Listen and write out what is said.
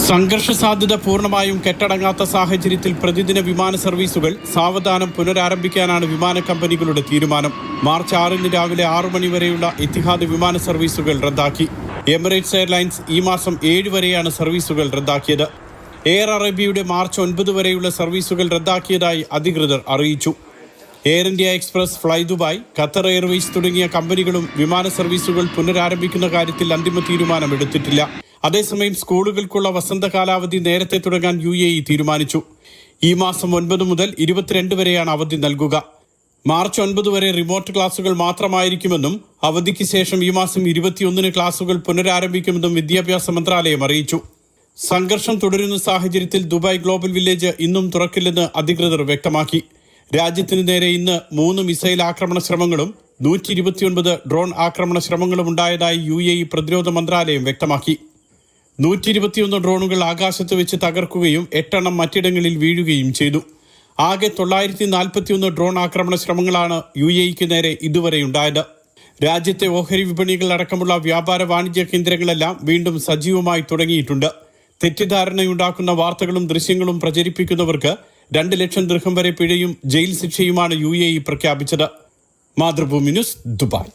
സംഘർഷ സാധ്യത പൂർണ്ണമായും കെട്ടടങ്ങാത്ത സാഹചര്യത്തിൽ പ്രതിദിന വിമാന സർവീസുകൾ സാവധാനം പുനരാരംഭിക്കാനാണ് വിമാന കമ്പനികളുടെ തീരുമാനം. മാർച്ച് 6 രാവിലെ 6 മണി വരെയുള്ള ഇത്തിഹാദ് വിമാന സർവീസുകൾ റദ്ദാക്കി. എമിറേറ്റ്സ് എയർലൈൻസ് ഈ മാസം 7 വരെയാണ് സർവീസുകൾ റദ്ദാക്കിയത്. എയർ അറേബ്യയുടെ മാർച്ച് 9 വരെയുള്ള സർവീസുകൾ റദ്ദാക്കിയതായി അധികൃതർ അറിയിച്ചു. Air India express, fly Dubai, Qatar Airways തുടങ്ങിയ കമ്പനികളും വിമാന സർവീസുകൾ പുനരാരംഭിക്കുന്ന കാര്യത്തിൽ അന്തിമ തീരുമാനമെടുത്തിട്ടില്ല. അതേസമയം സ്കൂളുകൾക്കുള്ള വസന്തകാലാവധി നേരത്തെ തുടങ്ങാൻ UAE തീരുമാനിച്ചു. ഈ മാസം 9 മുതൽ 22 വരെയാണ് അവധി നൽകുക. മാർച്ച് 9 വരെ റിമോട്ട് ക്ലാസുകൾ മാത്രമായിരിക്കുമെന്നും അവധിക്ക് ശേഷം ഈ മാസം 21 ക്ലാസുകൾ പുനരാരംഭിക്കുമെന്നും വിദ്യാഭ്യാസ മന്ത്രാലയം അറിയിച്ചു. സംഘർഷം തുടരുന്ന സാഹചര്യത്തിൽ ദുബായ് ഗ്ലോബൽ വില്ലേജ് ഇന്നും തുറക്കില്ലെന്ന് അധികൃതർ വ്യക്തമാക്കി. രാജ്യത്തിനു നേരെ ഇന്ന് 3 മിസൈൽ ആക്രമണ ശ്രമങ്ങളും 129 ഡ്രോൺ ആക്രമണ ശ്രമങ്ങളും ഉണ്ടായതായി UAE പ്രതിരോധ മന്ത്രാലയം വ്യക്തമാക്കി. 121 ഡ്രോണുകൾ ആകാശത്ത് വെച്ച് തകർക്കുകയും 8 എണ്ണം മറ്റിടങ്ങളിൽ വീഴുകയും ചെയ്തു. ആകെ 941 ഡ്രോൺ ആക്രമണ ശ്രമങ്ങളാണ് UAEക്ക് നേരെ ഇതുവരെയുണ്ടായത്. രാജ്യത്തെ ഓഹരി വിപണികൾ അടക്കമുള്ള വ്യാപാര വാണിജ്യ കേന്ദ്രങ്ങളെല്ലാം വീണ്ടും സജീവമായി തുടങ്ങിയിട്ടുണ്ട്. തെറ്റിദ്ധാരണയുണ്ടാക്കുന്ന വാർത്തകളും ദൃശ്യങ്ങളും പ്രചരിപ്പിക്കുന്നവർക്ക് 2 ലക്ഷം ദിർഹം വരെ പിഴയും ജയിൽ ശിക്ഷയുമാണ് UAE പ്രഖ്യാപിച്ചത്. Mathrubhumi news, Dubai.